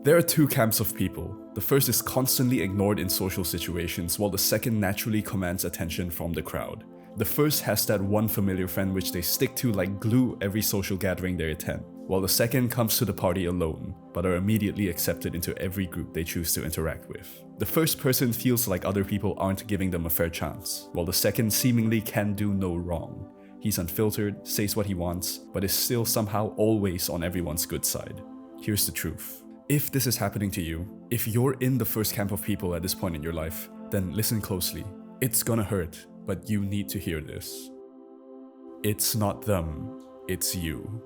There are two camps of people. The first is constantly ignored in social situations, while the second naturally commands attention from the crowd. The first has that one familiar friend which they stick to like glue every social gathering they attend, while the second comes to the party alone, but are immediately accepted into every group they choose to interact with. The first person feels like other people aren't giving them a fair chance, while the second seemingly can do no wrong. He's unfiltered, says what he wants, but is still somehow always on everyone's good side. Here's the truth. If this is happening to you, if you're in the first camp of people at this point in your life, then listen closely. It's gonna hurt, but you need to hear this. It's not them, it's you.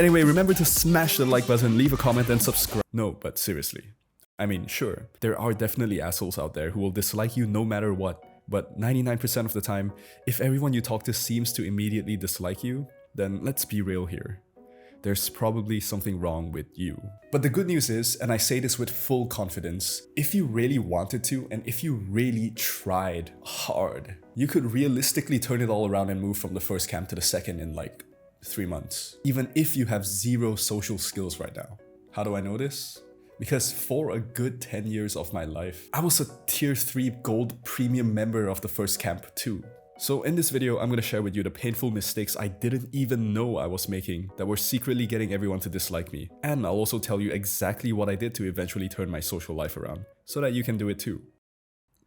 Anyway, remember to smash the like button, leave a comment, and subscribe. No, but seriously. I mean, sure, there are definitely assholes out there who will dislike you no matter what, but 99% of the time, if everyone you talk to seems to immediately dislike you, then let's be real here. There's probably something wrong with you. But the good news is, and I say this with full confidence, if you really wanted to and if you really tried hard, you could realistically turn it all around and move from the first camp to the second in like 3 months. Even if you have zero social skills right now. How do I know this? Because for a good 10 years of my life, I was a tier 3 gold premium member of the first camp too. So in this video, I'm gonna share with you the painful mistakes I didn't even know I was making that were secretly getting everyone to dislike me. And I'll also tell you exactly what I did to eventually turn my social life around, so that you can do it too.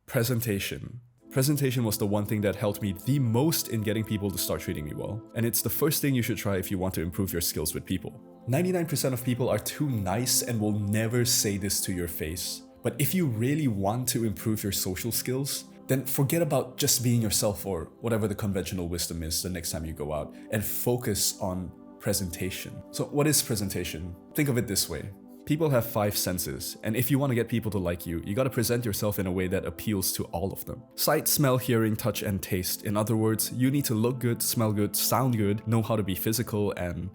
Presentation. Presentation was the one thing that helped me the most in getting people to start treating me well. And it's the first thing you should try if you want to improve your skills with people. 99% of people are too nice and will never say this to your face. But if you really want to improve your social skills, then forget about just being yourself or whatever the conventional wisdom is the next time you go out and focus on presentation. So what is presentation? Think of it this way. People have 5 senses, and if you want to get people to like you, you gotta present yourself in a way that appeals to all of them. Sight, smell, hearing, touch, and taste. In other words, you need to look good, smell good, sound good, know how to be physical, and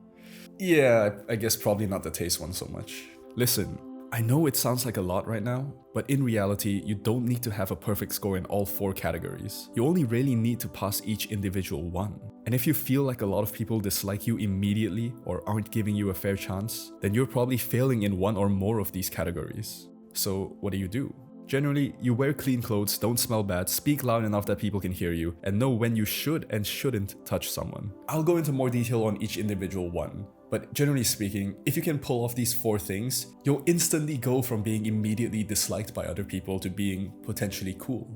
yeah, I guess probably not the taste one so much. Listen, I know it sounds like a lot right now, but in reality, you don't need to have a perfect score in all 4 categories. You only really need to pass each individual one. And if you feel like a lot of people dislike you immediately or aren't giving you a fair chance, then you're probably failing in one or more of these categories. So what do? Generally, you wear clean clothes, don't smell bad, speak loud enough that people can hear you, and know when you should and shouldn't touch someone. I'll go into more detail on each individual one. But generally speaking, if you can pull off these 4 things, you'll instantly go from being immediately disliked by other people to being potentially cool.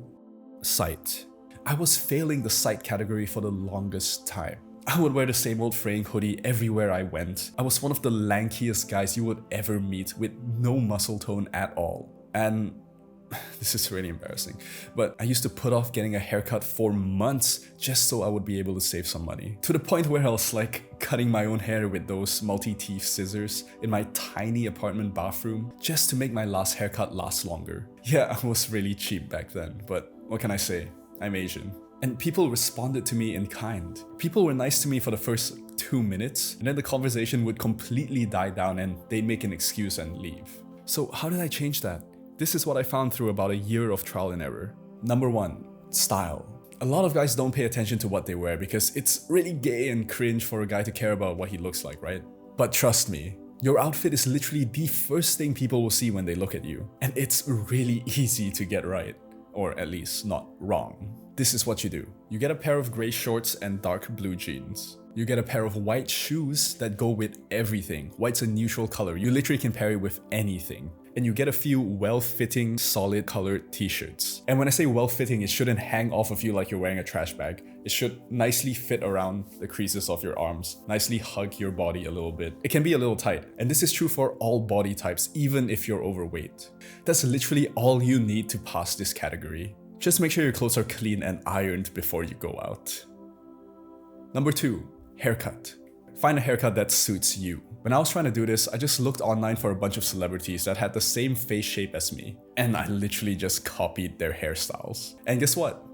Sight. I was failing the sight category for the longest time. I would wear the same old fraying hoodie everywhere I went. I was one of the lankiest guys you would ever meet with no muscle tone at all. And this is really embarrassing, but I used to put off getting a haircut for months just so I would be able to save some money. To the point where I was like cutting my own hair with those multi-teeth scissors in my tiny apartment bathroom just to make my last haircut last longer. Yeah, I was really cheap back then, but what can I say? I'm Asian. And people responded to me in kind. People were nice to me for the first 2 minutes, and then the conversation would completely die down and they'd make an excuse and leave. So how did I change that? This is what I found through about a year of trial and error. Number 1, style. A lot of guys don't pay attention to what they wear because it's really gay and cringe for a guy to care about what he looks like, right? But trust me, your outfit is literally the first thing people will see when they look at you. And it's really easy to get right, or at least not wrong. This is what you do. You get a pair of gray shorts and dark blue jeans. You get a pair of white shoes that go with everything. White's a neutral color. You literally can pair it with anything. And you get a few well-fitting, solid colored t-shirts. And when I say well-fitting, it shouldn't hang off of you like you're wearing a trash bag. It should nicely fit around the creases of your arms, nicely hug your body a little bit. It can be a little tight, and this is true for all body types, even if you're overweight. That's literally all you need to pass this category. Just make sure your clothes are clean and ironed before you go out. Number 2, haircut. Find a haircut that suits you. When I was trying to do this, I just looked online for a bunch of celebrities that had the same face shape as me, and I literally just copied their hairstyles. And guess what?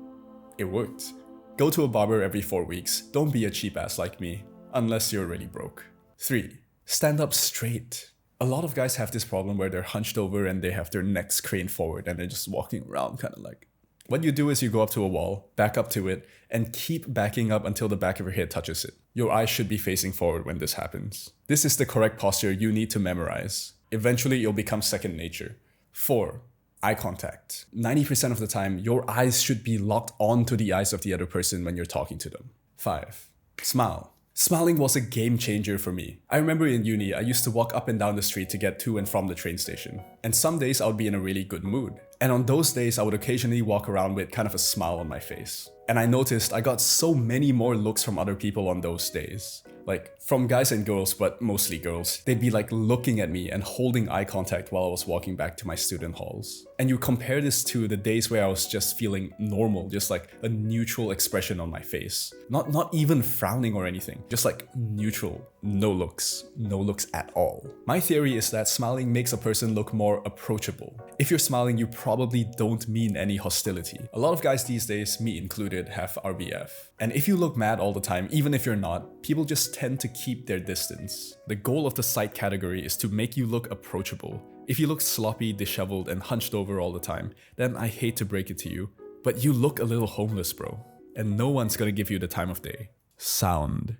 It worked. Go to a barber every 4 weeks. Don't be a cheap ass like me, unless you're really broke. 3, stand up straight. A lot of guys have this problem where they're hunched over and they have their necks craned forward and they're just walking around kind of like. What you do is you go up to a wall, back up to it, and keep backing up until the back of your head touches it. Your eyes should be facing forward when this happens. This is the correct posture you need to memorize. Eventually, it'll become second nature. 4. Eye contact. 90% of the time, your eyes should be locked onto the eyes of the other person when you're talking to them. 5. Smile. Smiling was a game changer for me. I remember in uni, I used to walk up and down the street to get to and from the train station. And some days I would be in a really good mood. And on those days, I would occasionally walk around with kind of a smile on my face. And I noticed I got so many more looks from other people on those days. Like, from guys and girls, but mostly girls. They'd be like looking at me and holding eye contact while I was walking back to my student halls. And you compare this to the days where I was just feeling normal, just like a neutral expression on my face. Not even frowning or anything, just like neutral, no looks at all. My theory is that smiling makes a person look more approachable. If you're smiling, you probably don't mean any hostility. A lot of guys these days, me included, have RBF. And if you look mad all the time, even if you're not, people just tend to keep their distance. The goal of the sight category is to make you look approachable. If you look sloppy, disheveled, and hunched over all the time, then I hate to break it to you, but you look a little homeless, bro. And no one's gonna give you the time of day. Sound.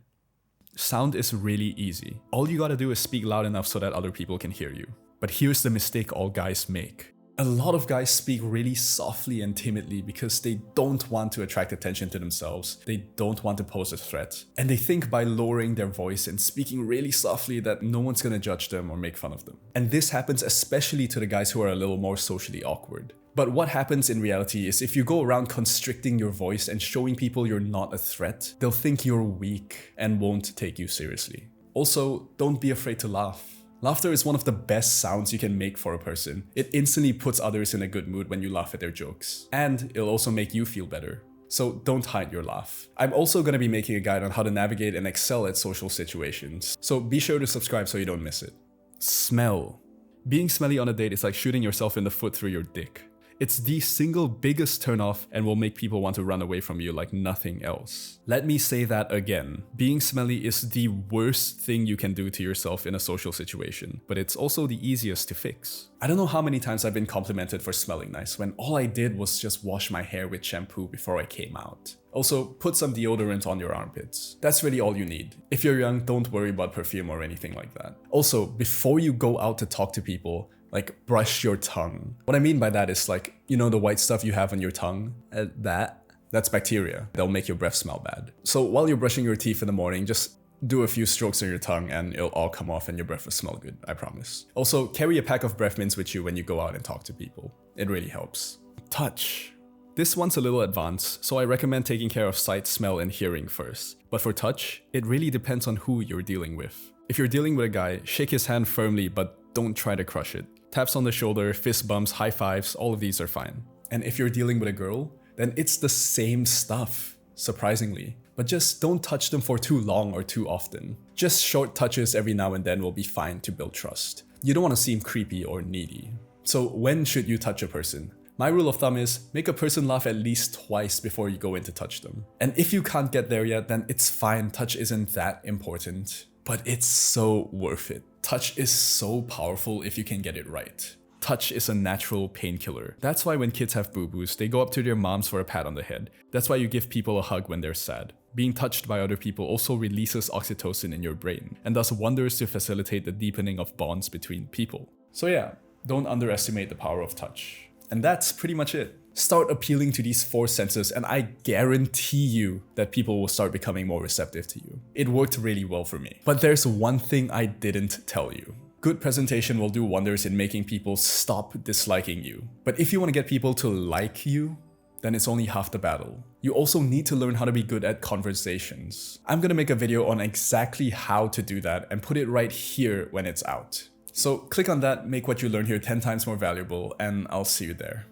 Sound is really easy. All you gotta do is speak loud enough so that other people can hear you. But here's the mistake all guys make. A lot of guys speak really softly and timidly because they don't want to attract attention to themselves. They don't want to pose a threat. And they think by lowering their voice and speaking really softly that no one's gonna judge them or make fun of them. And this happens especially to the guys who are a little more socially awkward. But what happens in reality is if you go around constricting your voice and showing people you're not a threat, they'll think you're weak and won't take you seriously. Also, don't be afraid to laugh. Laughter is one of the best sounds you can make for a person. It instantly puts others in a good mood when you laugh at their jokes. And it'll also make you feel better. So don't hide your laugh. I'm also going to be making a guide on how to navigate and excel at social situations. So be sure to subscribe so you don't miss it. Smell. Being smelly on a date is like shooting yourself in the foot through your dick. It's the single biggest turnoff and will make people want to run away from you like nothing else. Let me say that again. Being smelly is the worst thing you can do to yourself in a social situation, but it's also the easiest to fix. I don't know how many times I've been complimented for smelling nice when all I did was just wash my hair with shampoo before I came out. Also, put some deodorant on your armpits. That's really all you need. If you're young, don't worry about perfume or anything like that. Also, before you go out to talk to people, like, brush your tongue. What I mean by that is like, you know the white stuff you have on your tongue? That's bacteria. They'll make your breath smell bad. So while you're brushing your teeth in the morning, just do a few strokes on your tongue and it'll all come off and your breath will smell good, I promise. Also, carry a pack of breath mints with you when you go out and talk to people. It really helps. Touch. This one's a little advanced, so I recommend taking care of sight, smell, and hearing first. But for touch, it really depends on who you're dealing with. If you're dealing with a guy, shake his hand firmly, but don't try to crush it. Taps on the shoulder, fist bumps, high fives, all of these are fine. And if you're dealing with a girl, then it's the same stuff, surprisingly. But just don't touch them for too long or too often. Just short touches every now and then will be fine to build trust. You don't want to seem creepy or needy. So when should you touch a person? My rule of thumb is make a person laugh at least twice before you go in to touch them. And if you can't get there yet, then it's fine, touch isn't that important. But it's so worth it. Touch is so powerful if you can get it right. Touch is a natural painkiller. That's why when kids have boo-boos, they go up to their moms for a pat on the head. That's why you give people a hug when they're sad. Being touched by other people also releases oxytocin in your brain and does wonders to facilitate the deepening of bonds between people. So yeah, don't underestimate the power of touch. And that's pretty much it. Start appealing to these 4 senses and I guarantee you that people will start becoming more receptive to you. It worked really well for me. But there's one thing I didn't tell you. Good presentation will do wonders in making people stop disliking you. But if you want to get people to like you, then it's only half the battle. You also need to learn how to be good at conversations. I'm gonna make a video on exactly how to do that and put it right here when it's out. So click on that, make what you learn here 10 times more valuable, and I'll see you there.